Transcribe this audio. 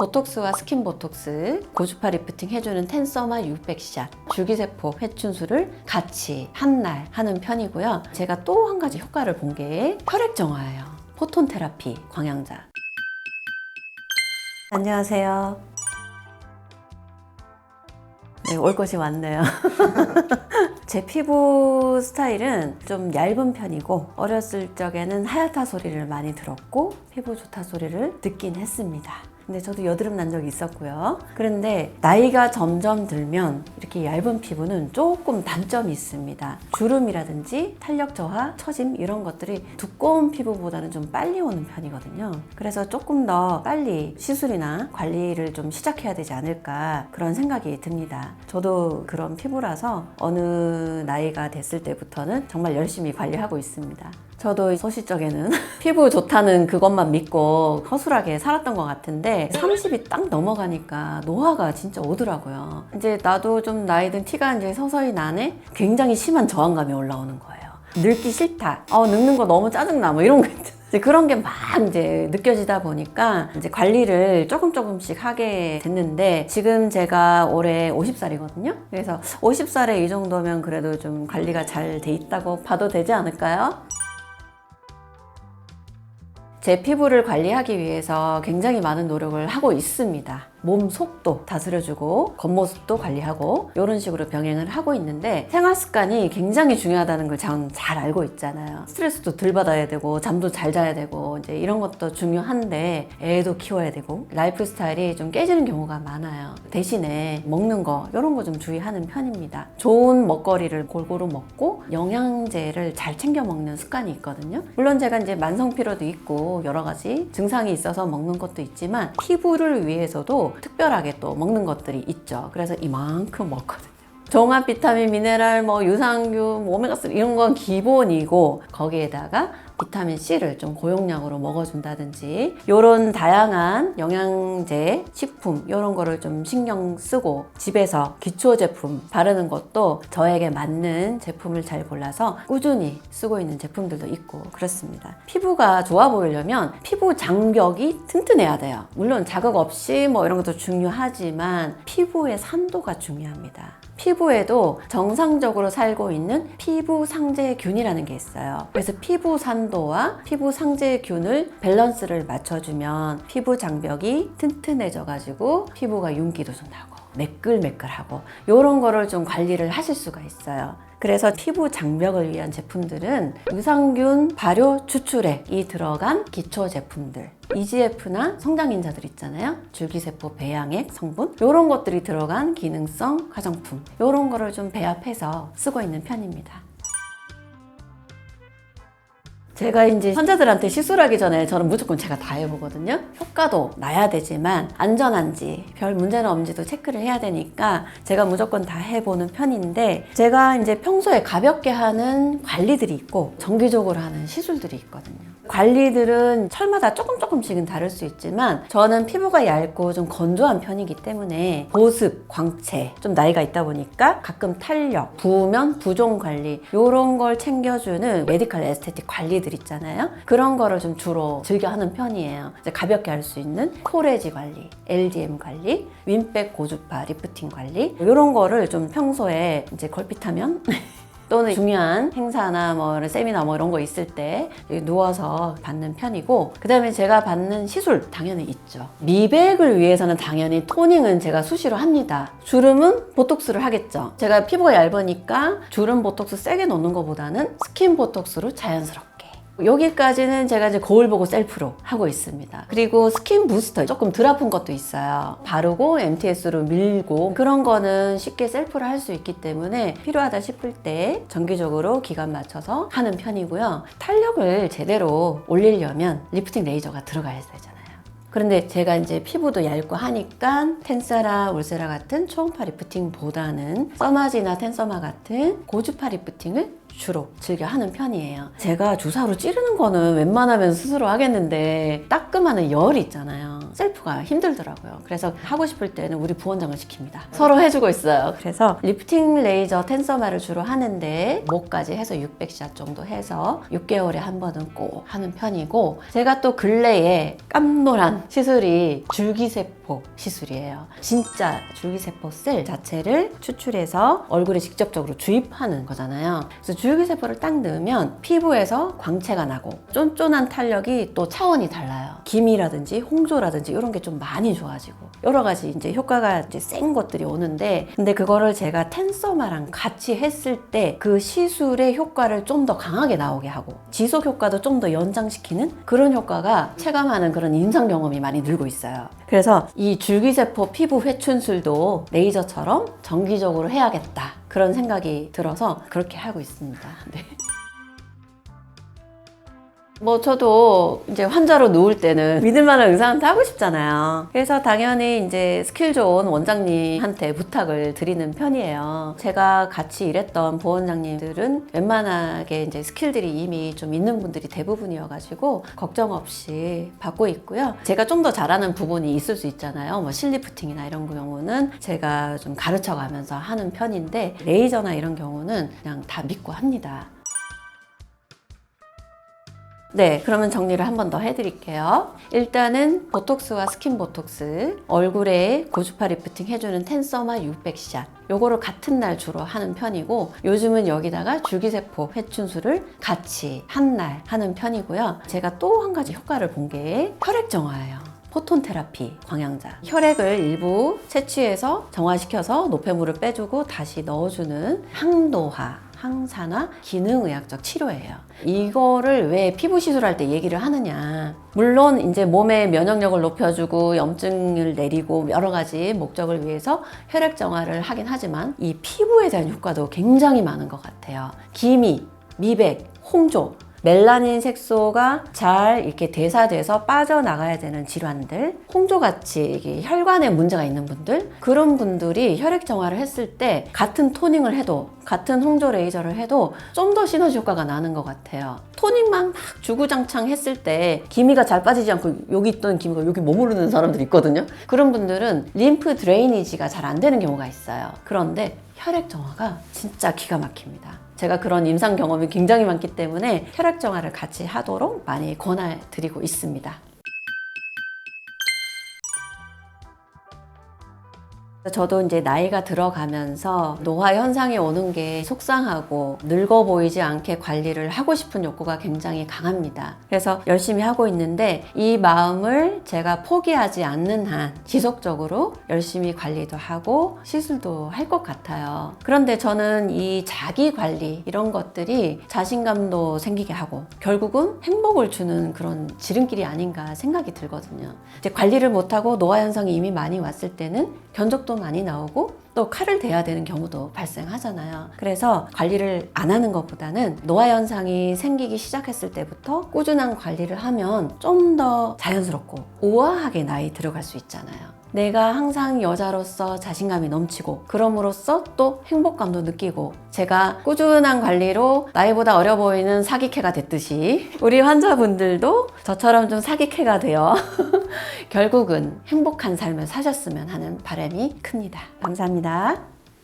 보톡스와 스킨 보톡스, 고주파 리프팅 해주는 텐서마 600샷, 줄기세포 회춘수를 같이 한 날 하는 편이고요. 제가 또 한 가지 효과를 본 게 혈액 정화예요. 포톤 테라피 광양자. 안녕하세요. 네, 올 것이 왔네요. 제 피부 스타일은 좀 얇은 편이고 어렸을 적에는 하얗다 소리를 많이 들었고 피부 좋다 소리를 듣긴 했습니다. 근데 저도 여드름 난 적이 있었고요. 그런데 나이가 점점 들면 이렇게 얇은 피부는 조금 단점이 있습니다. 주름이라든지 탄력 저하, 처짐 이런 것들이 두꺼운 피부보다는 좀 빨리 오는 편이거든요. 그래서 조금 더 빨리 시술이나 관리를 좀 시작해야 되지 않을까 그런 생각이 듭니다. 저도 그런 피부라서 어느 나이가 됐을 때부터는 정말 열심히 관리하고 있습니다. 저도 소시적에는 피부 좋다는 그것만 믿고 허술하게 살았던 것 같은데 30이 딱 넘어가니까 노화가 진짜 오더라고요. 이제 나도 좀 나이 든 티가 이제 서서히 나네? 굉장히 심한 저항감이 올라오는 거예요. 늙기 싫다. 늙는 거 너무 짜증나. 뭐 이런 거 있잖아요. 그런 게 막 이제 느껴지다 보니까 이제 관리를 조금씩 하게 됐는데 지금 제가 올해 50살이거든요. 그래서 50살에 이 정도면 그래도 좀 관리가 잘 돼 있다고 봐도 되지 않을까요? 제 피부를 관리하기 위해서 굉장히 많은 노력을 하고 있습니다. 몸 속도 다스려주고 겉모습도 관리하고 이런 식으로 병행을 하고 있는데 생활 습관이 굉장히 중요하다는 걸 저는 잘 알고 있잖아요. 스트레스도 덜 받아야 되고 잠도 잘 자야 되고 이제 이런 것도 중요한데 애도 키워야 되고 라이프 스타일이 좀 깨지는 경우가 많아요. 대신에 먹는 거 이런 거 좀 주의하는 편입니다. 좋은 먹거리를 골고루 먹고 영양제를 잘 챙겨 먹는 습관이 있거든요. 물론 제가 이제 만성 피로도 있고 여러 가지 증상이 있어서 먹는 것도 있지만 피부를 위해서도 특별하게 또 먹는 것들이 있죠. 그래서 이만큼 먹거든요. 종합 비타민, 미네랄, 유산균, 오메가3 이런 건 기본이고 거기에다가 비타민C를 좀 고용량으로 먹어준다든지 이런 다양한 영양제, 식품 이런 거를 좀 신경 쓰고 집에서 기초 제품 바르는 것도 저에게 맞는 제품을 잘 골라서 꾸준히 쓰고 있는 제품들도 있고 그렇습니다. 피부가 좋아 보이려면 피부 장벽이 튼튼해야 돼요. 물론 자극 없이 이런 것도 중요하지만 피부의 산도가 중요합니다. 피부에도 정상적으로 살고 있는 피부 상재균이라는 게 있어요. 그래서 피부 산도와 피부 상재균을 밸런스를 맞춰주면 피부 장벽이 튼튼해져 가지고 피부가 윤기도 좀 나고 매끌매끌하고 이런 거를 좀 관리를 하실 수가 있어요. 그래서 피부 장벽을 위한 제품들은 유산균 발효 추출액이 들어간 기초 제품들, EGF나 성장인자들 있잖아요. 줄기세포 배양액 성분 이런 것들이 들어간 기능성 화장품 이런 거를 좀 배합해서 쓰고 있는 편입니다. 제가 이제 환자들한테 시술하기 전에 저는 무조건 제가 다 해보거든요. 효과도 나야 되지만 안전한지 별 문제는 없는지도 체크를 해야 되니까 제가 무조건 다 해보는 편인데 제가 이제 평소에 가볍게 하는 관리들이 있고 정기적으로 하는 시술들이 있거든요. 관리들은 철마다 조금씩은 다를 수 있지만 저는 피부가 얇고 좀 건조한 편이기 때문에 보습, 광채, 좀 나이가 있다 보니까 가끔 탄력, 부으면 부종 관리 이런 걸 챙겨주는 메디컬 에스테틱 관리들 있잖아요. 그런 거를 좀 주로 즐겨 하는 편이에요. 이제 가볍게 할 수 있는 코레지 관리, LDM 관리, 윈백 고주파 리프팅 관리 이런 거를 좀 평소에 이제 걸핏하면 또는 중요한 행사나 세미나 이런 거 있을 때 누워서 받는 편이고 그 다음에 제가 받는 시술 당연히 있죠. 미백을 위해서는 당연히 토닝은 제가 수시로 합니다. 주름은 보톡스를 하겠죠. 제가 피부가 얇으니까 주름 보톡스 세게 놓는 것보다는 스킨 보톡스로 자연스럽게 여기까지는 제가 이제 거울 보고 셀프로 하고 있습니다. 그리고 스킨 부스터 조금 덜 아픈 것도 있어요. 바르고 MTS로 밀고 그런 거는 쉽게 셀프로 할 수 있기 때문에 필요하다 싶을 때 정기적으로 기간 맞춰서 하는 편이고요. 탄력을 제대로 올리려면 리프팅 레이저가 들어가야 되잖아요. 그런데 제가 이제 피부도 얇고 하니까 텐세라, 울세라 같은 초음파 리프팅보다는 써마지나 텐서마 같은 고주파 리프팅을 주로 즐겨 하는 편이에요. 제가 주사로 찌르는 거는 웬만하면 스스로 하겠는데 따끔하는 열 있잖아요. 셀프가 힘들더라고요. 그래서 하고 싶을 때는 우리 부원장을 시킵니다. 서로 해주고 있어요. 그래서 리프팅 레이저 텐서마를 주로 하는데 목까지 해서 600샷 정도 해서 6개월에 한 번은 꼭 하는 편이고, 제가 또 근래에 깜놀한 시술이 줄기세포 시술이에요. 진짜 줄기세포 셀 자체를 추출해서 얼굴에 직접적으로 주입하는 거잖아요. 그래서 줄기세포를 딱 넣으면 피부에서 광채가 나고 쫀쫀한 탄력이 또 차원이 달라요. 기미라든지 홍조라든지 이런 게 좀 많이 좋아지고 여러 가지 이제 효과가 이제 센 것들이 오는데, 근데 그거를 제가 텐서마랑 같이 했을 때 그 시술의 효과를 좀 더 강하게 나오게 하고 지속 효과도 좀 더 연장시키는 그런 효과가 체감하는 그런 임상 경험이 많이 늘고 있어요. 그래서 이 줄기세포 피부 회춘술도 레이저처럼 정기적으로 해야겠다, 그런 생각이 들어서 그렇게 하고 있습니다. 네. 뭐 저도 이제 환자로 누울 때는 믿을 만한 의사한테 하고 싶잖아요. 그래서 당연히 이제 스킬 좋은 원장님한테 부탁을 드리는 편이에요. 제가 같이 일했던 보원장님들은 웬만하게 이제 스킬들이 이미 좀 있는 분들이 대부분이어가지고 걱정 없이 받고 있고요. 제가 좀 더 잘하는 부분이 있을 수 있잖아요. 뭐 실리프팅이나 이런 경우는 제가 좀 가르쳐 가면서 하는 편인데, 레이저나 이런 경우는 그냥 다 믿고 합니다. 네, 그러면 정리를 한 번 더 해드릴게요. 일단은 보톡스와 스킨 보톡스, 얼굴에 고주파 리프팅 해주는 텐서마 600샷, 요거를 같은 날 주로 하는 편이고, 요즘은 여기다가 줄기세포 회춘술을 같이 한 날 하는 편이고요. 제가 또 한 가지 효과를 본 게 혈액 정화예요. 포톤 테라피 광양자, 혈액을 일부 채취해서 정화시켜서 노폐물을 빼주고 다시 넣어주는 항도화, 항산화 기능의학적 치료예요. 이거를 왜 피부 시술할 때 얘기를 하느냐, 물론 이제 몸의 면역력을 높여주고 염증을 내리고 여러 가지 목적을 위해서 혈액 정화를 하긴 하지만 이 피부에 대한 효과도 굉장히 많은 것 같아요. 기미, 미백, 홍조, 멜라닌 색소가 잘 이렇게 대사돼서 빠져나가야 되는 질환들, 홍조같이 이게 혈관에 문제가 있는 분들, 그런 분들이 혈액 정화를 했을 때 같은 토닝을 해도, 같은 홍조 레이저를 해도 좀 더 시너지 효과가 나는 것 같아요. 토닝만 막 주구장창 했을 때 기미가 잘 빠지지 않고 여기 있던 기미가 여기 머무르는 사람들이 있거든요. 그런 분들은 림프 드레이니지가 잘 안 되는 경우가 있어요. 그런데 혈액 정화가 진짜 기가 막힙니다. 제가 그런 임상 경험이 굉장히 많기 때문에 혈액 정화를 같이 하도록 많이 권해드리고 있습니다. 저도 이제 나이가 들어가면서 노화 현상이 오는 게 속상하고 늙어 보이지 않게 관리를 하고 싶은 욕구가 굉장히 강합니다. 그래서 열심히 하고 있는데 이 마음을 제가 포기하지 않는 한 지속적으로 열심히 관리도 하고 시술도 할 것 같아요. 그런데 저는 이 자기 관리 이런 것들이 자신감도 생기게 하고 결국은 행복을 주는 그런 지름길이 아닌가 생각이 들거든요. 이제 관리를 못하고 노화 현상이 이미 많이 왔을 때는 견적도 많이 나오고 또 칼을 대야 되는 경우도 발생하잖아요. 그래서 관리를 안 하는 것보다는 노화 현상이 생기기 시작했을 때부터 꾸준한 관리를 하면 좀 더 자연스럽고 우아하게 나이 들어갈 수 있잖아요. 내가 항상 여자로서 자신감이 넘치고 그럼으로써 또 행복감도 느끼고, 제가 꾸준한 관리로 나이보다 어려 보이는 사기캐가 됐듯이 우리 환자분들도 저처럼 좀 사기캐가 되어 결국은 행복한 삶을 사셨으면 하는 바람이 큽니다. 감사합니다.